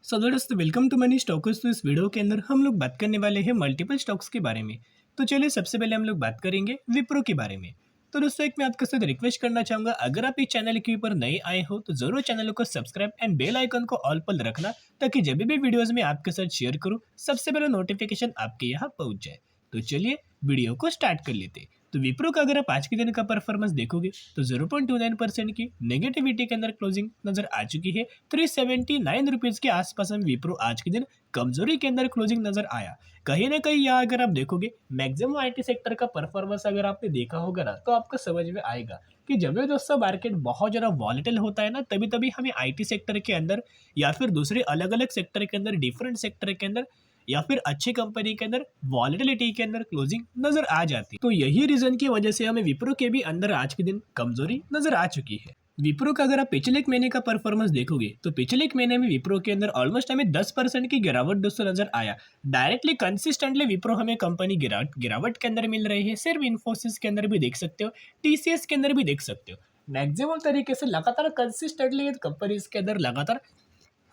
दोस्तों welcome to money stalkers. तो इस वीडियो के अंदर हम लोग बात करने वाले हैं मल्टीपल स्टॉक्स के बारे में। तो चलिए सबसे पहले हम लोग बात करेंगे विप्रो के बारे में। तो दोस्तों एक मैं आपके साथ रिक्वेस्ट करना चाहूंगा, अगर आप इस चैनल के ऊपर नए आए हो तो जरूर चैनल को सब्सक्राइब एंड बेल आइकन को ऑल पर रखना, ताकि जब भी वीडियोस में आपके साथ शेयर करूँ सबसे पहले नोटिफिकेशन आपके यहाँ पहुंच जाए। तो चलिए वीडियो को स्टार्ट कर लेते हैं। तो विप्रो का अगर आप आज के दिन का परफॉर्मेंस देखोगे तो 0.29% की नेगेटिविटी के अंदर क्लोजिंग नजर आ चुकी है। 379 रुपीज के आसपास में विप्रो आज के दिन कमजोरी के अंदर क्लोजिंग नजर आया। कहीं ना कहीं यहाँ अगर आप देखोगे मैक्सिमम आईटी सेक्टर का परफॉर्मेंस अगर आपने देखा होगा ना, तो आपको समझ में आएगा कि जब भी दोस्तों मार्केट बहुत ज्यादा वॉलेटिल होता है ना, तभी तभी हमें आईटी सेक्टर के अंदर या फिर दूसरे अलग अलग सेक्टर के अंदर, डिफरेंट सेक्टर के अंदर या फिर अच्छी कंपनी के अंदर वॉलेटिलिटी के अंदर क्लोजिंग नजर आ जाती है। तो यही रीजन की वजह से हमें विप्रो के भी अंदर आज के दिन कमजोरी नजर आ चुकी है। विप्रो का अगर आप पिछले एक महीने का परफॉर्मेंस देखोगे तो पिछले एक महीने में विप्रो के अंदर ऑलमोस्ट हमें 10% की गिरावट दोस्तों नजर आया। डायरेक्टली कंसिस्टेंटली विप्रो हमें कंपनी गिरावट के अंदर मिल रही है। सिर्फ इन्फोसिस के अंदर भी देख सकते हो, टीसीएस के अंदर भी देख सकते हो। मैक्सिमम तरीके से लगातार कंसिस्टेंटली कंपनीज के अंदर लगातार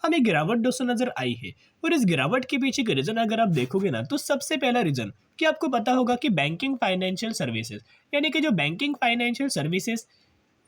हमें गिरावट दोस्तों नजर आई है। और इस गिरावट के पीछे का रीजन अगर आप देखोगे ना, तो सबसे पहला रीजन कि आपको पता होगा कि बैंकिंग फाइनेंशियल सर्विसेज, यानी कि जो बैंकिंग फाइनेंशियल सर्विसेज,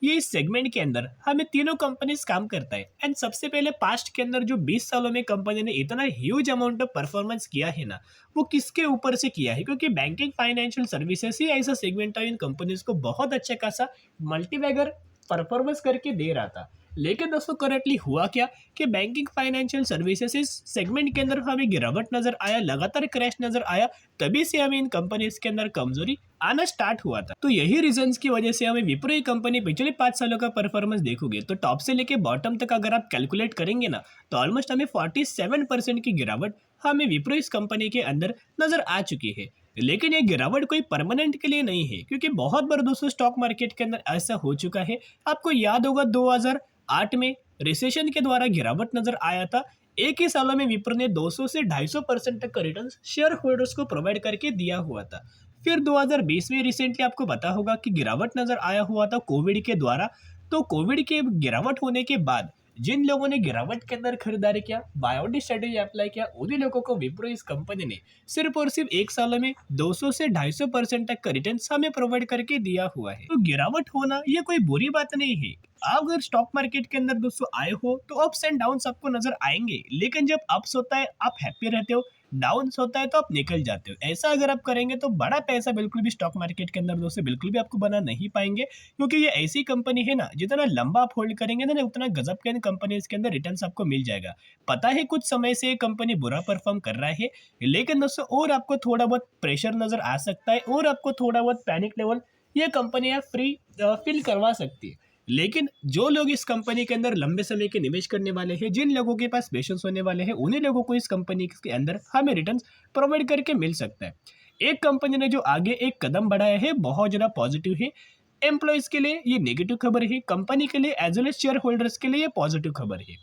ये इस सेगमेंट के अंदर हमें तीनों कंपनीज काम करता है। एंड सबसे पहले पास्ट के अंदर जो 20 सालों में कंपनी ने इतना ह्यूज अमाउंट ऑफ परफॉर्मेंस किया है ना, वो किसके ऊपर से किया है? क्योंकि बैंकिंग फाइनेंशियल सर्विसेज ही ऐसा सेगमेंट है इन कंपनीज को बहुत अच्छा खासा मल्टीबैगर परफॉर्मेंस करके दे रहा था। लेकिन दोस्तों करेंटली हुआ क्या कि बैंकिंग फाइनेंशियल सर्विसेज इस सेगमेंट के अंदर हमें गिरावट नजर आया, लगातार क्रैश नजर आया। तभी से हमें इन कंपनीज के अंदर कमजोरी आना स्टार्ट हुआ था। तो यही रीजंस की वजह से हमें विप्रो ये कंपनी पिछले 5 सालों का परफॉर्मेंस देखोगे तो टॉप से लेके बॉटम तक अगर आप कैलकुलेट करेंगे ना, तो ऑलमोस्ट हमें 47% की गिरावट हमें विप्रो इस कंपनी के अंदर नजर आ चुकी है। लेकिन ये गिरावट कोई परमानेंट के लिए नहीं है, क्योंकि बहुत बार दोस्तों स्टॉक मार्केट के अंदर ऐसा हो चुका है। आपको याद होगा 2008 में रिसेशन के द्वारा गिरावट नजर आया था। एक ही सालों में विप्रो ने 200 से 250% तक का रिटर्न शेयर होल्डर्स को प्रोवाइड करके दिया हुआ था। फिर 2020 में रिसेंटली आपको पता होगा कि गिरावट नजर आया हुआ था कोविड के द्वारा। तो कोविड के गिरावट होने के बाद जिन लोगों ने गिरावट के अंदर खरीदारी किया, बायोडी स्ट्रेटेजी अप्लाई किया, उन्हीं लोगों को विप्रो इस कंपनी ने सिर्फ और सिर्फ एक साल में 200 से 250% तक का रिटर्न हमें प्रोवाइड करके दिया हुआ है। तो गिरावट होना ये कोई बुरी बात नहीं है। आप अगर स्टॉक मार्केट के अंदर दोस्तों आए हो तो अप्स एंड डाउन्स आपको नजर आएंगे, लेकिन जब अप्स होता है आप हैप्पी रहते हो, डाउन्स होता है तो आप निकल जाते हो। ऐसा अगर आप करेंगे तो बड़ा पैसा बिल्कुल भी स्टॉक मार्केट के अंदर दोस्तों बिल्कुल भी आपको बना नहीं पाएंगे, क्योंकि ये ऐसी कंपनी है ना, जितना लंबा आप होल्ड करेंगे ना, उतना गजब के कंपनीज के अंदर रिटर्न आपको मिल जाएगा। पता है कुछ समय से ये कंपनी बुरा परफॉर्म कर रहा है, लेकिन दोस्तों और आपको थोड़ा बहुत प्रेशर नजर आ सकता है और आपको थोड़ा बहुत पैनिक लेवल ये कंपनियां फ्री फील करवा सकती है। लेकिन जो लोग इस कंपनी के अंदर लंबे समय के निवेश करने वाले हैं, जिन लोगों के पास पेशेंस होने वाले हैं, उन्हीं लोगों को इस कंपनी के अंदर हमें रिटर्न्स प्रोवाइड करके मिल सकता है। एक कंपनी ने जो आगे एक कदम बढ़ाया है बहुत ज़्यादा पॉजिटिव है। एम्प्लॉयज के लिए ये नेगेटिव खबर है, कंपनी के लिए as well as shareholders के लिए ये पॉजिटिव खबर है।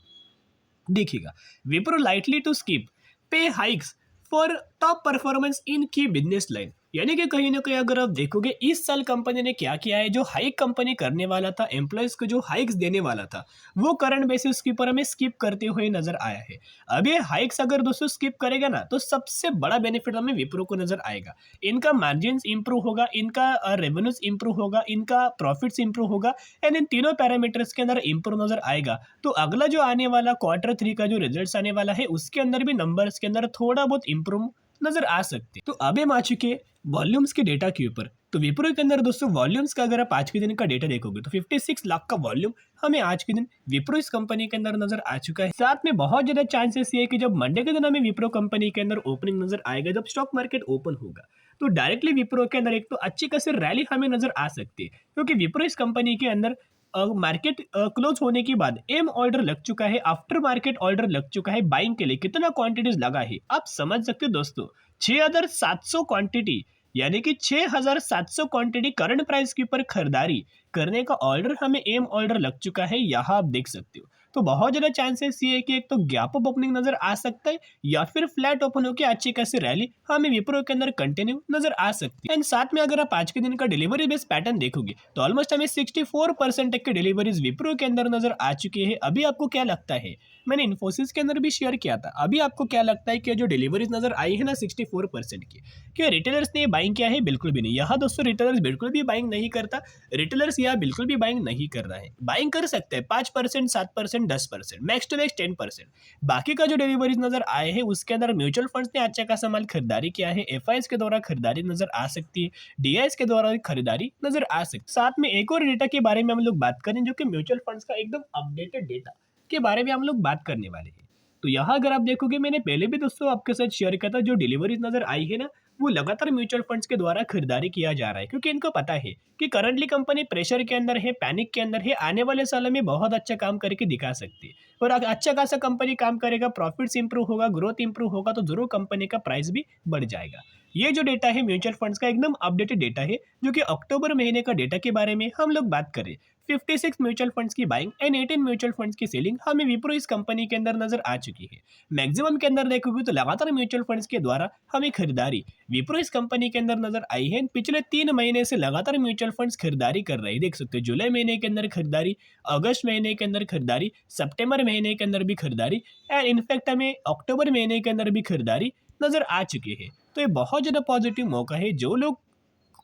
देखिएगा, Wipro likely to skip pay hikes for top performance in key business line, यानी कि कहीं ना कहीं अगर आप देखोगे इस साल कंपनी ने क्या किया है, जो हाइक कंपनी करने वाला था, एम्प्लॉयज को जो हाइक्स देने वाला था, वो करंट बेसिस के ऊपर हमें स्किप करते हुए नजर आया है। अब ये हाइक्स अगर दोस्तों स्किप करेगा ना, तो सबसे बड़ा बेनिफिट हमें विप्रो को नजर आएगा। इनका मार्जिन इंप्रूव होगा, इनका रेवेन्यूज इंप्रूव होगा, इनका प्रॉफिट्स इंप्रूव होगा, एंड इन तीनों पैरामीटर्स के अंदर इंप्रूव नजर आएगा। तो अगला जो आने वाला Q3 का जो रिजल्ट आने वाला है, उसके अंदर भी नंबर्स के अंदर थोड़ा बहुत इंप्रूव नजर आ सकते हैं। तो अब हम आ चुके वॉल्यूम्स के डेटा के ऊपर। तो विप्रो के अंदर दोस्तों वॉल्यूम्स का अगर आप आज के दिन का डेटा देखोगे तो 56 लाख का वॉल्यूम हमें आज के दिन विप्रो इस कंपनी के अंदर नजर आ चुका है। साथ में बहुत ज्यादा चांसेस ये है कि जब मंडे के दिन हमें विप्रो कंपनी के अंदर ओपनिंग नजर आएगा, जब स्टॉक मार्केट ओपन होगा, तो डायरेक्टली विप्रो के अंदर एक तो अच्छी खासी रैली हमें नजर आ सकती है, क्योंकि विप्रो इस कंपनी के अंदर मार्केट क्लोज होने के बाद एम ऑर्डर लग चुका है, आफ्टर मार्केट ऑर्डर लग चुका है। बाइंग के लिए कितना क्वांटिटीज लगा है आप समझ सकते हो दोस्तों, 6700 क्वांटिटी, यानी कि 6700 क्वांटिटी करंट प्राइस के ऊपर खरीदारी करने का ऑर्डर हमें एम ऑर्डर लग चुका है, यहाँ आप देख सकते हो। तो बहुत ज़्यादा चांसेस ये है कि एक तो गैप अप ओपनिंग नजर आ सकता है, या फिर फ्लैट ओपन होकर अच्छी खासी रैली हमें विप्रो के अंदर कंटिन्यू नजर आ सकती है। एंड साथ में अगर आप आज के दिन का डिलीवरी बेस्ड पैटर्न देखोगे तो ऑलमोस्ट हमें 64% तक की डिलीवरीज विप्रो के अंदर नजर आ चुकी है। अभी आपको क्या लगता है, मैंने इन्फोसिस के अंदर भी शेयर किया था। अभी आपको क्या लगता है कि जो डिलीवरीज नज़र आई है ना 64% की, क्या रिटेलर्स ने बाइंग किया है? बिल्कुल भी नहीं। यहाँ दोस्तों रिटेलर्स बिल्कुल भी बाइंग नहीं करता। रिटेलर्स यहाँ बिल्कुल भी बाइंग नहीं कर रहा है। बाइंग कर सकते हैं 5%, 7%, 10%, मैक्स टू मैक्स 10%। बाकी का जो डिलीवरीज नज़र आए हैं उसके अंदर म्यूचुअल फंड्स ने अच्छा खासा माल खरीदारी किया है। एफआईएस के द्वारा खरीदारी नजर आ सकती है, डीआईएस के द्वारा खरीदारी नजर आ सकती है। साथ में एक और डेटा के बारे में हम लोग बात करें जो कि म्यूचुअल फंड्स का एकदम अपडेटेड डेटा के बारे में हम लोग बात करने वाले हैं। तो यहाँ अगर आप देखोगे मैंने पहले भी दोस्तों आपके साथ शेयर किया था, जो डिलीवरीज नजर आई है ना वो लगातार म्यूचुअल फंड्स के द्वारा खरीदारी किया जा रहा है, क्योंकि इनको पता है कि करंटली कंपनी प्रेशर के अंदर है, पैनिक के अंदर है, आने वाले सालों में बहुत अच्छा काम करके दिखा सकती है। और अगर अच्छा खासा कंपनी काम करेगा, प्रॉफिट्स इंप्रूव होगा, ग्रोथ इंप्रूव होगा, तो जरूर कंपनी का प्राइस भी बढ़ जाएगा। ये जो डेटा है म्यूचुअल फंड्स का एकदम अपडेटेड डेटा है, जो कि अक्टूबर महीने का डेटा के बारे में हम लोग बात करें। 56 म्यूचुअल फंड्स की बाइंग एंड 18 म्यूचुअल फंड्स की सेलिंग हमें विप्रो इस कंपनी के अंदर नजर आ चुकी है। मैक्सिमम के अंदर देखोगे तो लगातार म्यूचुअल फंड्स के द्वारा हमें खरीदारी विप्रो इस कंपनी के अंदर नजर आई है। पिछले 3 महीने से लगातार म्यूचुअल फंड्स खरीदारी कर रहे हैं। देख सकते हो जुलाई महीने के अंदर खरीदारी, अगस्त महीने के अंदर खरीदारी, सितंबर महीने के अंदर भी खरीदारी एंड इनफैक्ट हमें अक्टूबर महीने के अंदर भी खरीदारी नजर आ चुकी है। तो ये बहुत ज़्यादा पॉजिटिव मौका है। जो लोग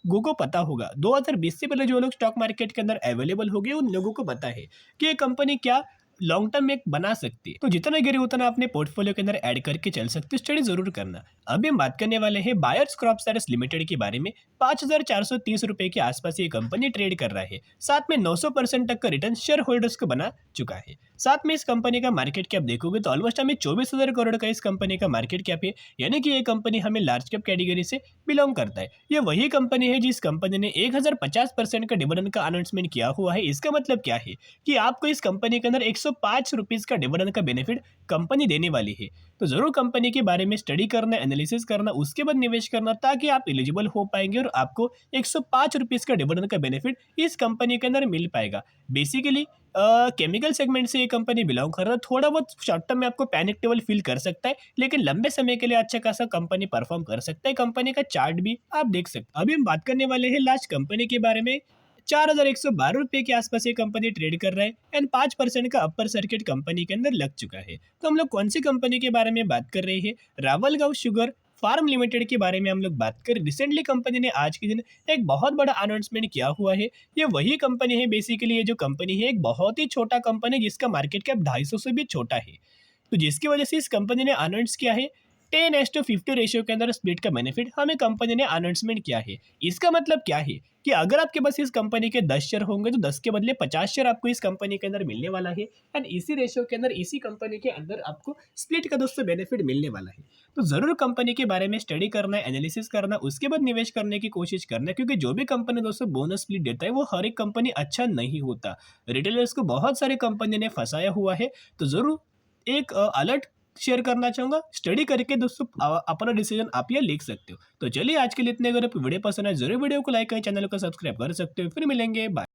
को पता होगा 2020 से पहले जो लोग स्टॉक मार्केट के अंदर अवेलेबल हो गए, उन लोगों को पता है कि ये कंपनी क्या लॉन्ग टर्म में बना सकती है। तो जितना गिरे उतना अपने पोर्टफोलियो के अंदर ऐड करके चल सकते हो। स्टडी जरूर करना। अभी हम बात करने वाले हैं बायर्स क्रॉप साइंस लिमिटेड के बारे में। 5,430 रुपए के आसपास ये कंपनी ट्रेड कर रहा है। साथ में 900% तक का रिटर्न शेयर होल्डर्स को बना चुका है। साथ में इस कंपनी का मार्केट कैप देखोगे तो ऑलमोस्ट हमें 24,000 करोड़ का इस कंपनी का मार्केट कैप है, यानी कि ये कंपनी हमें लार्ज कैप कैटेगरी से बिलोंग करता है। ये वही कंपनी है जिस कंपनी ने 1050% का डिविडेंड का अनाउंसमेंट किया हुआ है। इसका मतलब क्या है कि आपको इस कंपनी के अंदर 105 रुपीज का डिविडेंड का बेनिफिट कंपनी देने वाली है। तो जरूर कंपनी के बारे में स्टडी करना, एनालिसिस करना, उसके बाद निवेश करना, ताकि आप एलिजिबल हो पाएंगे और आपको 105 रुपीज का डिविडेंड का बेनिफिट इस कंपनी के अंदर मिल पाएगा। बेसिकली केमिकल सेगमेंट से ये कंपनी बिलोंग कर रहा है। थोड़ा बहुत शॉर्ट टर्म में आपको पैनिक लेवल फील कर सकता है, लेकिन लंबे समय के लिए अच्छा खासा कंपनी परफॉर्म कर सकता है। कंपनी का चार्ट भी आप देख सकते हैं। अभी हम बात करने वाले हैं लास्ट कंपनी के बारे में। 4,112 रुपए के आसपास ये कंपनी ट्रेड कर रहा है एंड 5% का अपर सर्किट कंपनी के अंदर लग चुका है। तो हम लोग कौन सी कंपनी के बारे में बात कर रहे हैं? रावलगांव शुगर फार्म लिमिटेड के बारे में हम लोग बात करें। रिसेंटली कंपनी ने आज के दिन एक बहुत बड़ा अनाउंसमेंट किया हुआ है। ये वही कंपनी है, बेसिकली ये जो कंपनी है एक बहुत ही छोटा कंपनी जिसका मार्केट कैप 250 से भी छोटा है। तो जिसकी वजह से इस कंपनी ने अनाउंस किया है 10:50 रेशियो के अंदर स्प्लिट का बेनिफिट हमें कंपनी ने अनाउंसमेंट किया है। इसका मतलब क्या है कि अगर आपके पास इस कंपनी के 10 शेयर होंगे तो 10 के बदले 50 शेयर आपको इस कंपनी के अंदर मिलने वाला है एंड इसी रेशियो के अंदर इसी कंपनी के अंदर आपको स्प्लिट का दोस्तों बेनिफिट मिलने वाला है। तो जरूर कंपनी के बारे में स्टडी करना, एनालिसिस करना, उसके बाद निवेश करने की कोशिश करना, क्योंकि जो भी कंपनी दोस्तों बोनस स्प्लिट देता है वो हर एक कंपनी अच्छा नहीं होता। रिटेलर्स को बहुत सारे कंपनी ने फंसाया हुआ है। तो जरूर एक अलर्ट शेयर करना चाहूंगा। स्टडी करके दोस्तों अपना डिसीजन आप ये लिख सकते हो। तो चलिए आज के लिए इतने। अगर आपको वीडियो पसंद है जरूर वीडियो को लाइक करें, चैनल को सब्सक्राइब कर सकते हो। फिर मिलेंगे, बाय।